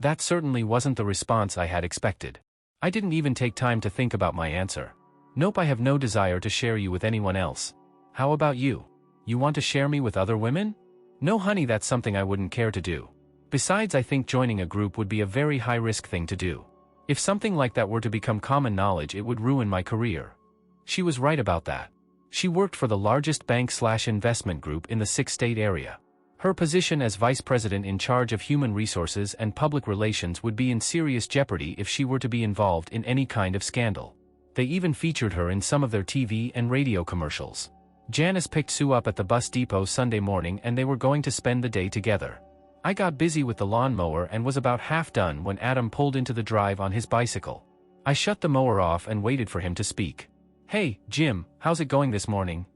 That certainly wasn't the response I had expected. I didn't even take time to think about my answer. Nope, I have no desire to share you with anyone else. How about you? You want to share me with other women? No honey, that's something I wouldn't care to do. Besides, I think joining a group would be a very high-risk thing to do. If something like that were to become common knowledge, it would ruin my career. She was right about that. She worked for the largest bank/investment group in the 6-state area. Her position as vice president in charge of human resources and public relations would be in serious jeopardy if she were to be involved in any kind of scandal. They even featured her in some of their TV and radio commercials. Janice picked Sue up at the bus depot Sunday morning and they were going to spend the day together. I got busy with the lawnmower and was about half done when Adam pulled into the drive on his bicycle. I shut the mower off and waited for him to speak. Hey, Jim, how's it going this morning?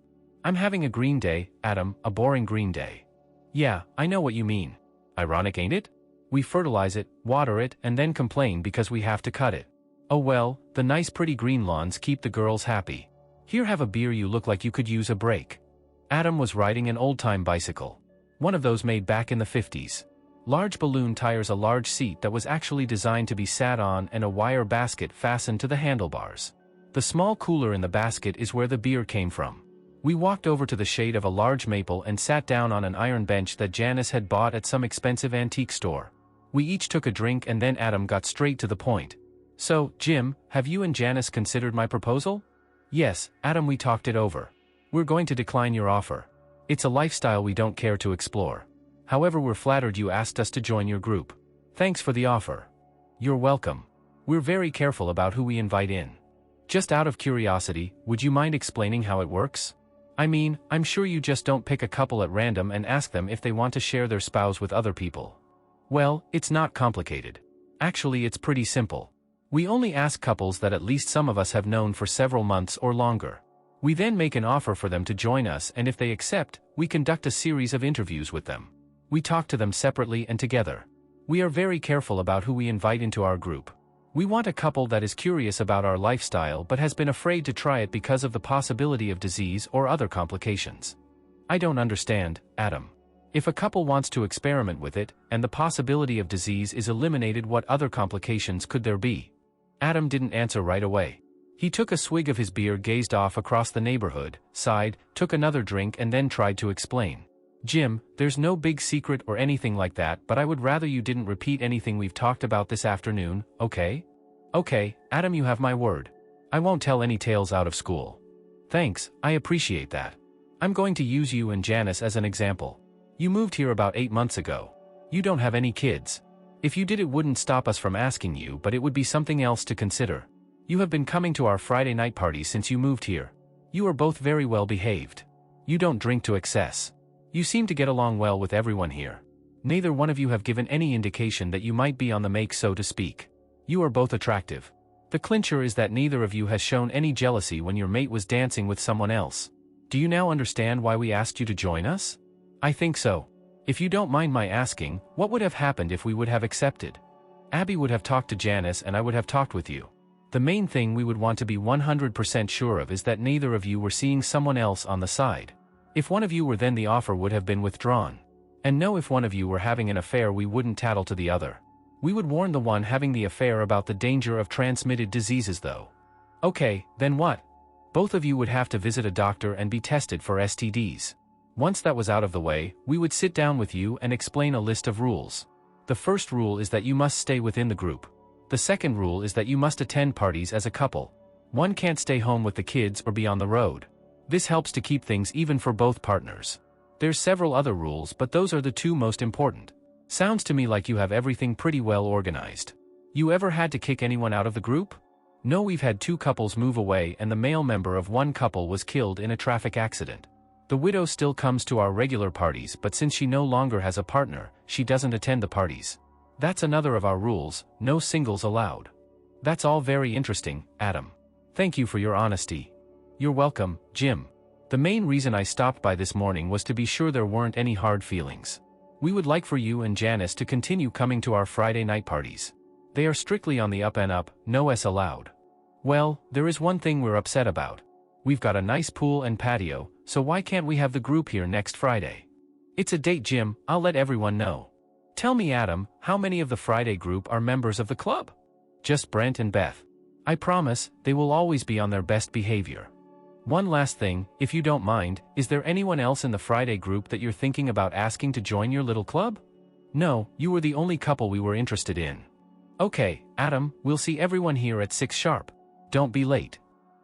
I'm having a green day, Adam, a boring green day. Yeah, I know what you mean. Ironic, ain't it? We fertilize it, water it, and then complain because we have to cut it. Oh well, the nice pretty green lawns keep the girls happy. Here, have a beer, you look like you could use a break. Adam was riding an old-time bicycle. One of those made back in the 50s. Large balloon tires, a large seat that was actually designed to be sat on, and a wire basket fastened to the handlebars. The small cooler in the basket is where the beer came from. We walked over to the shade of a large maple and sat down on an iron bench that Janice had bought at some expensive antique store. We each took a drink and then Adam got straight to the point. So, Jim, have you and Janice considered my proposal? Yes, Adam, we talked it over. We're going to decline your offer. It's a lifestyle we don't care to explore. However, we're flattered you asked us to join your group. Thanks for the offer. You're welcome. We're very careful about who we invite in. Just out of curiosity, would you mind explaining how it works? I mean, I'm sure you just don't pick a couple at random and ask them if they want to share their spouse with other people. Well, it's not complicated. Actually, it's pretty simple. We only ask couples that at least some of us have known for several months or longer. We then make an offer for them to join us, and if they accept, we conduct a series of interviews with them. We talk to them separately and together. We are very careful about who we invite into our group. We want a couple that is curious about our lifestyle but has been afraid to try it because of the possibility of disease or other complications. I don't understand, Adam. If a couple wants to experiment with it, and the possibility of disease is eliminated, what other complications could there be? Adam didn't answer right away. He took a swig of his beer, gazed off across the neighborhood, sighed, took another drink and then tried to explain. Jim, there's no big secret or anything like that, but I would rather you didn't repeat anything we've talked about this afternoon, okay? Okay, Adam, you have my word. I won't tell any tales out of school. Thanks, I appreciate that. I'm going to use you and Janice as an example. You moved here about 8 months ago. You don't have any kids. If you did, it wouldn't stop us from asking you, but it would be something else to consider. You have been coming to our Friday night parties since you moved here. You are both very well behaved. You don't drink to excess. You seem to get along well with everyone here. Neither one of you have given any indication that you might be on the make, so to speak. You are both attractive. The clincher is that neither of you has shown any jealousy when your mate was dancing with someone else. Do you now understand why we asked you to join us? I think so. If you don't mind my asking, what would have happened if we would have accepted? Abby would have talked to Janice and I would have talked with you. The main thing we would want to be 100% sure of is that neither of you were seeing someone else on the side. If one of you were, then the offer would have been withdrawn. And no, if one of you were having an affair, we wouldn't tattle to the other. We would warn the one having the affair about the danger of transmitted diseases though. Okay, then what? Both of you would have to visit a doctor and be tested for STDs. Once that was out of the way, we would sit down with you and explain a list of rules. The first rule is that you must stay within the group. The second rule is that you must attend parties as a couple. One can't stay home with the kids or be on the road. This helps to keep things even for both partners. There's several other rules, but those are the two most important. Sounds to me like you have everything pretty well organized. You ever had to kick anyone out of the group? No, we've had 2 couples move away and the male member of one couple was killed in a traffic accident. The widow still comes to our regular parties, but since she no longer has a partner, she doesn't attend the parties. That's another of our rules, no singles allowed. That's all very interesting, Adam. Thank you for your honesty. You're welcome, Jim. The main reason I stopped by this morning was to be sure there weren't any hard feelings. We would like for you and Janice to continue coming to our Friday night parties. They are strictly on the up and up, no S allowed. Well, there is one thing we're upset about. We've got a nice pool and patio, so why can't we have the group here next Friday? It's a date, Jim, I'll let everyone know. Tell me, Adam, how many of the Friday group are members of the club? Just Brent and Beth. I promise, they will always be on their best behavior. One last thing, if you don't mind, is there anyone else in the Friday group that you're thinking about asking to join your little club? No, you were the only couple we were interested in. Okay, Adam, we'll see everyone here at 6 sharp. Don't be late.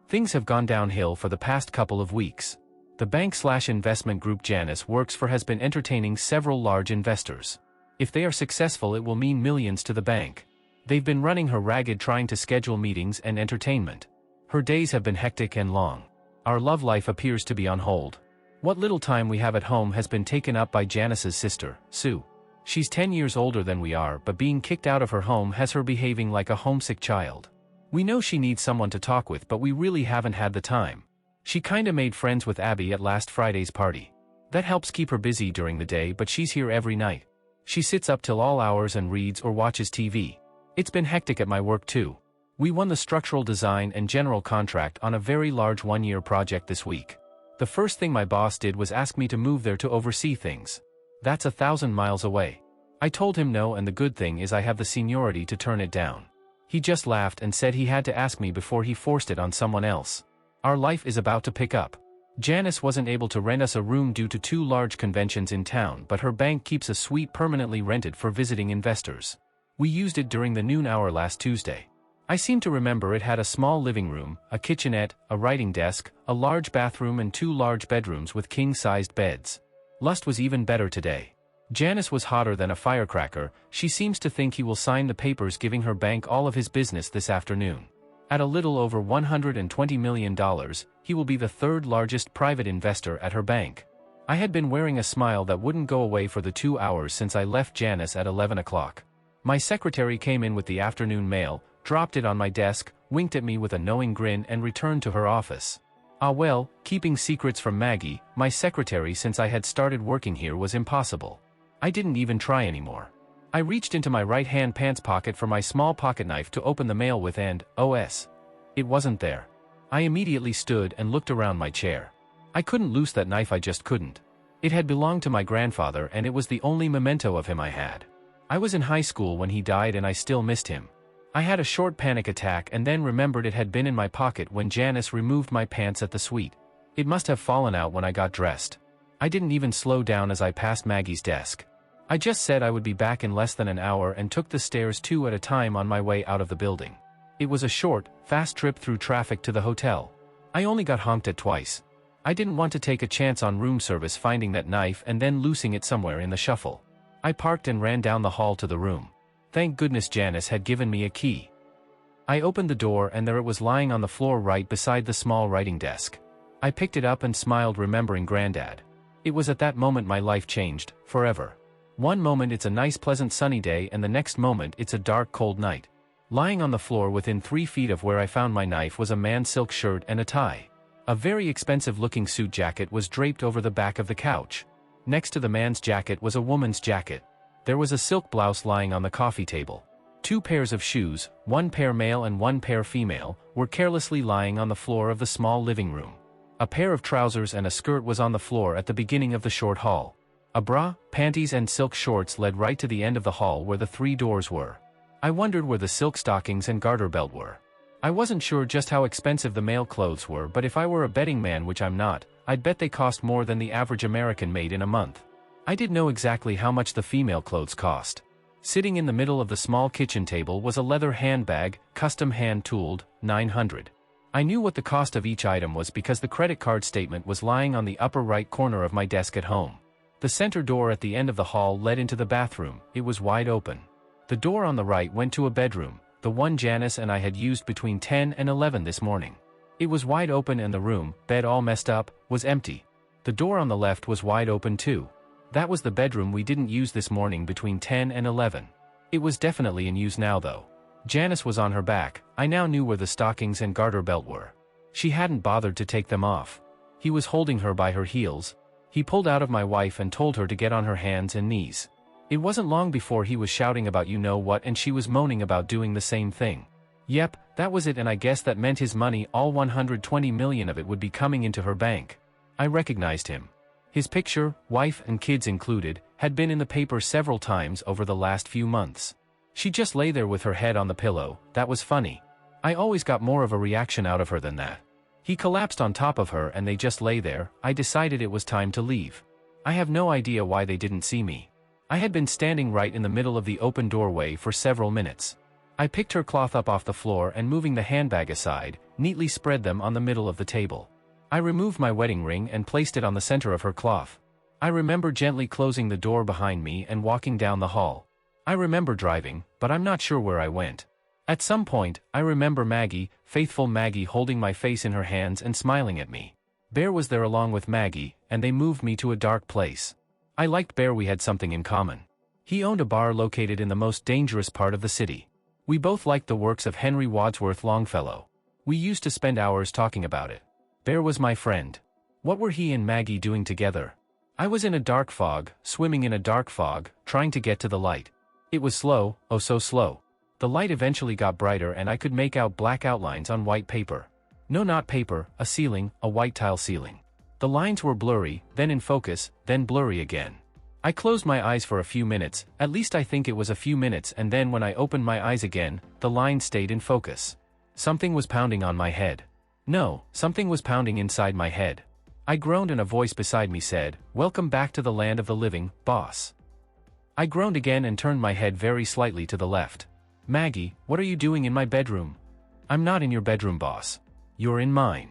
Things have gone downhill for the past couple of weeks. The bank/investment group Janice works for has been entertaining several large investors. If they are successful, it will mean millions to the bank. They've been running her ragged trying to schedule meetings and entertainment. Her days have been hectic and long. Our love life appears to be on hold. What little time we have at home has been taken up by Janice's sister, Sue. She's 10 years older than we are, but being kicked out of her home has her behaving like a homesick child. We know she needs someone to talk with, but we really haven't had the time. She kinda made friends with Abby at last Friday's party. That helps keep her busy during the day, but she's here every night. She sits up till all hours and reads or watches TV. It's been hectic at my work too. We won the structural design and general contract on a very large 1-year project this week. The first thing my boss did was ask me to move there to oversee things. That's 1,000 miles away. I told him no, and the good thing is I have the seniority to turn it down. He just laughed and said he had to ask me before he forced it on someone else. Our life is about to pick up. Janice wasn't able to rent us a room due to 2 large conventions in town, but her bank keeps a suite permanently rented for visiting investors. We used it during the noon hour last Tuesday. I seem to remember it had a small living room, a kitchenette, a writing desk, a large bathroom and 2 large bedrooms with king-sized beds. Lust was even better today. Janice was hotter than a firecracker. She seems to think he will sign the papers giving her bank all of his business this afternoon. At a little over $120 million, he will be the 3rd largest private investor at her bank. I had been wearing a smile that wouldn't go away for the 2 hours since I left Janice at 11 o'clock. My secretary came in with the afternoon mail, dropped it on my desk, winked at me with a knowing grin and returned to her office. Ah well, keeping secrets from Maggie, my secretary since I had started working here, was impossible. I didn't even try anymore. I reached into my right-hand pants pocket for my small pocket knife to open the mail with and, it wasn't there. I immediately stood and looked around my chair. I couldn't loose that knife, I just couldn't. It had belonged to my grandfather and it was the only memento of him I had. I was in high school when he died and I still missed him. I had a short panic attack and then remembered it had been in my pocket when Janice removed my pants at the suite. It must have fallen out when I got dressed. I didn't even slow down as I passed Maggie's desk. I just said I would be back in less than an hour and took the stairs 2 at a time on my way out of the building. It was a short, fast trip through traffic to the hotel. I only got honked at twice. I didn't want to take a chance on room service finding that knife and then losing it somewhere in the shuffle. I parked and ran down the hall to the room. Thank goodness Janice had given me a key. I opened the door and there it was lying on the floor right beside the small writing desk. I picked it up and smiled, remembering Granddad. It was at that moment my life changed, forever. One moment it's a nice pleasant sunny day and the next moment it's a dark cold night. Lying on the floor within 3 feet of where I found my knife was a man's silk shirt and a tie. A very expensive looking suit jacket was draped over the back of the couch. Next to the man's jacket was a woman's jacket. There was a silk blouse lying on the coffee table. 2 pairs of shoes, 1 pair male and 1 pair female, were carelessly lying on the floor of the small living room. A pair of trousers and a skirt was on the floor at the beginning of the short hall. A bra, panties and silk shorts led right to the end of the hall where the 3 doors were. I wondered where the silk stockings and garter belt were. I wasn't sure just how expensive the male clothes were, but if I were a betting man, which I'm not, I'd bet they cost more than the average American made in a month. I did know exactly how much the female clothes cost. Sitting in the middle of the small kitchen table was a leather handbag, custom hand-tooled, $900. I knew what the cost of each item was because the credit card statement was lying on the upper right corner of my desk at home. The center door at the end of the hall led into the bathroom. It was wide open. The door on the right went to a bedroom, the one Janice and I had used between 10 and 11 this morning. It was wide open and the room, bed all messed up, was empty. The door on the left was wide open too. That was the bedroom we didn't use this morning between 10 and 11. It was definitely in use now though. Janice was on her back. I now knew where the stockings and garter belt were. She hadn't bothered to take them off. He was holding her by her heels. He pulled out of my wife and told her to get on her hands and knees. It wasn't long before he was shouting about you know what, and she was moaning about doing the same thing. Yep, that was it, and I guess that meant his money, all 120 million of it, would be coming into her bank. I recognized him. His picture, wife and kids included, had been in the paper several times over the last few months. She just lay there with her head on the pillow. That was funny. I always got more of a reaction out of her than that. He collapsed on top of her and they just lay there. I decided it was time to leave. I have no idea why they didn't see me. I had been standing right in the middle of the open doorway for several minutes. I picked her cloth up off the floor and moving the handbag aside, neatly spread them on the middle of the table. I removed my wedding ring and placed it on the center of her cloth. I remember gently closing the door behind me and walking down the hall. I remember driving, but I'm not sure where I went. At some point, I remember Maggie, faithful Maggie, holding my face in her hands and smiling at me. Bear was there along with Maggie, and they moved me to a dark place. I liked Bear. We had something in common. He owned a bar located in the most dangerous part of the city. We both liked the works of Henry Wadsworth Longfellow. We used to spend hours talking about it. Bear was my friend. What were he and Maggie doing together? I was in a dark fog, swimming in a dark fog, trying to get to the light. It was slow, oh so slow. The light eventually got brighter and I could make out black outlines on white paper. No, not paper, a ceiling, a white tile ceiling. The lines were blurry, then in focus, then blurry again. I closed my eyes for a few minutes, at least I think it was a few minutes, and then when I opened my eyes again, the line stayed in focus. Something was pounding on my head. No, something was pounding inside my head. I groaned and a voice beside me said, "Welcome back to the land of the living, boss." I groaned again and turned my head very slightly to the left. "Maggie, what are you doing in my bedroom?" "I'm not in your bedroom, boss. You're in mine."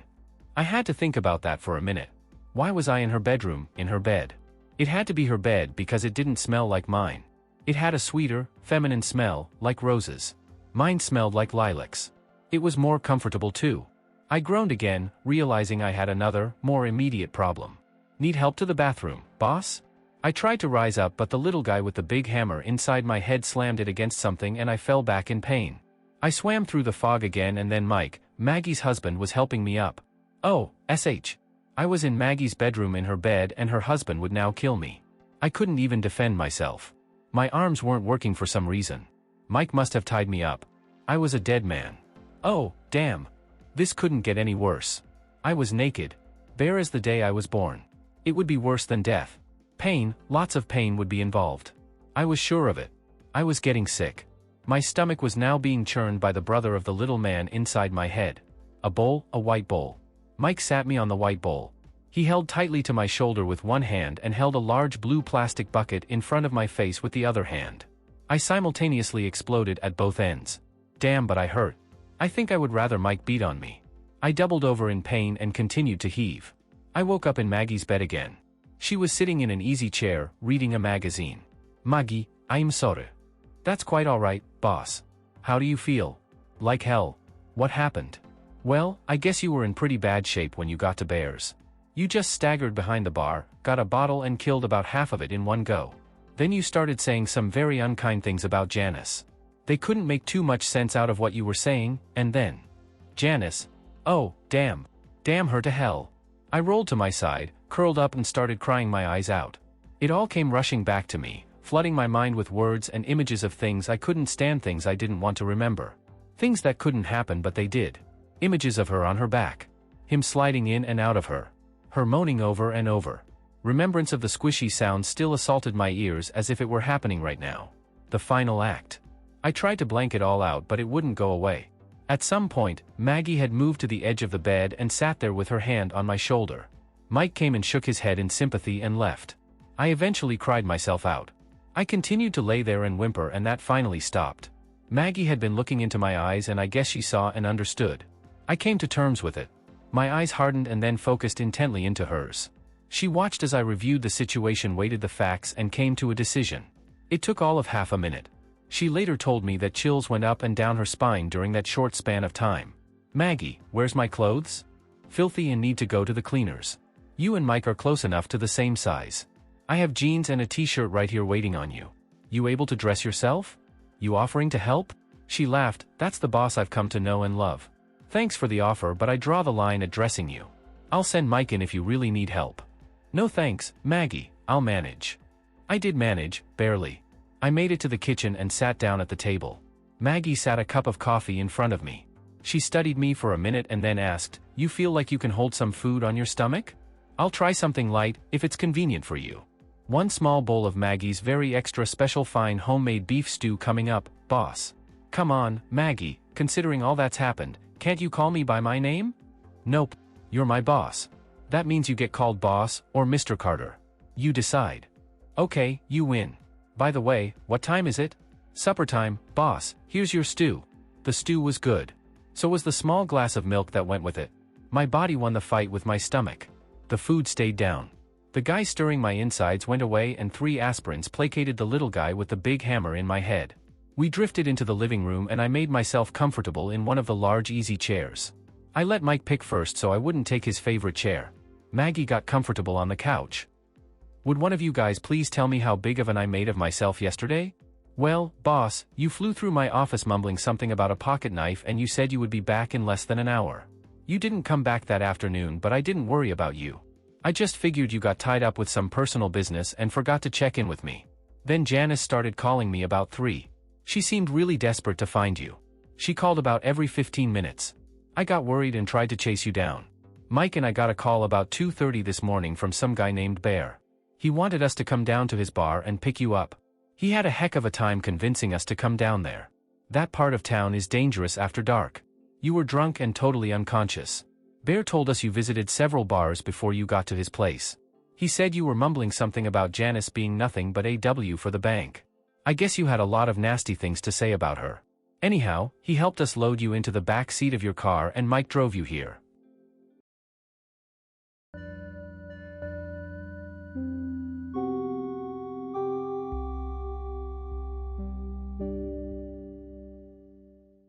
I had to think about that for a minute. Why was I in her bedroom, in her bed? It had to be her bed because it didn't smell like mine. It had a sweeter, feminine smell, like roses. Mine smelled like lilacs. It was more comfortable too. I groaned again, realizing I had another, more immediate problem. "Need help to the bathroom, boss?" I tried to rise up, but the little guy with the big hammer inside my head slammed it against something and I fell back in pain. I swam through the fog again and then Mike, Maggie's husband, was helping me up. Oh, sh. I was in Maggie's bedroom in her bed and her husband would now kill me. I couldn't even defend myself. My arms weren't working for some reason. Mike must have tied me up. I was a dead man. Oh, damn. This couldn't get any worse. I was naked. Bare as the day I was born. It would be worse than death. Pain, lots of pain would be involved. I was sure of it. I was getting sick. My stomach was now being churned by the brother of the little man inside my head. A bowl, a white bowl. Mike sat me on the white bowl. He held tightly to my shoulder with one hand and held a large blue plastic bucket in front of my face with the other hand. I simultaneously exploded at both ends. Damn, but I hurt. I think I would rather Mike beat on me. I doubled over in pain and continued to heave. I woke up in Maggie's bed again. She was sitting in an easy chair, reading a magazine. "Maggie, I'm sorry." "That's quite alright, boss. How do you feel?" "Like hell." "What happened?" "Well, I guess you were in pretty bad shape when you got to Bear's. You just staggered behind the bar, got a bottle and killed about half of it in one go. Then you started saying some very unkind things about Janice. They couldn't make too much sense out of what you were saying, and then... Janice. Oh, damn. Damn her to hell." I rolled to my side, curled up and started crying my eyes out. It all came rushing back to me, flooding my mind with words and images of things I couldn't stand, things I didn't want to remember. Things that couldn't happen but they did. Images of her on her back. Him sliding in and out of her. Her moaning over and over. Remembrance of the squishy sound still assaulted my ears as if it were happening right now. The final act. I tried to blank it all out but it wouldn't go away. At some point, Maggie had moved to the edge of the bed and sat there with her hand on my shoulder. Mike came and shook his head in sympathy and left. I eventually cried myself out. I continued to lay there and whimper and that finally stopped. Maggie had been looking into my eyes and I guess she saw and understood. I came to terms with it. My eyes hardened and then focused intently into hers. She watched as I reviewed the situation, weighted the facts and came to a decision. It took all of half a minute. She later told me that chills went up and down her spine during that short span of time. "Maggie, where's my clothes? Filthy and need to go to the cleaners. You and Mike are close enough to the same size. I have jeans and a t-shirt right here waiting on you. You able to dress yourself? You offering to help?" She laughed. "That's the boss I've come to know and love. Thanks for the offer but I draw the line at dressing you. I'll send Mike in if you really need help." "No thanks, Maggie, I'll manage." I did manage, barely. I made it to the kitchen and sat down at the table. Maggie sat a cup of coffee in front of me. She studied me for a minute and then asked, "You feel like you can hold some food on your stomach?" I'll try something light, if it's convenient for you. One small bowl of Maggie's very extra special fine homemade beef stew coming up, boss. Come on, Maggie, considering all that's happened, can't you call me by my name? Nope. You're my boss. That means you get called boss, or Mr. Carter. You decide. Okay, you win. By the way, what time is it? Supper time, boss, here's your stew. The stew was good. So was the small glass of milk that went with it. My body won the fight with my stomach. The food stayed down. The guy stirring my insides went away and 3 aspirins placated the little guy with the big hammer in my head. We drifted into the living room and I made myself comfortable in one of the large easy chairs. I let Mike pick first so I wouldn't take his favorite chair. Maggie got comfortable on the couch. Would one of you guys please tell me how big of an I made of myself yesterday? Well, boss, you flew through my office mumbling something about a pocket knife and you said you would be back in less than an hour. You didn't come back that afternoon, but I didn't worry about you. I just figured you got tied up with some personal business and forgot to check in with me. Then Janice started calling me about 3. She seemed really desperate to find you. She called about every 15 minutes. I got worried and tried to chase you down. Mike and I got a call about 2:30 this morning from some guy named Bear. He wanted us to come down to his bar and pick you up. He had a heck of a time convincing us to come down there. That part of town is dangerous after dark. You were drunk and totally unconscious. Bear told us you visited several bars before you got to his place. He said you were mumbling something about Janice being nothing but AW for the bank. I guess you had a lot of nasty things to say about her. Anyhow, he helped us load you into the back seat of your car and Mike drove you here.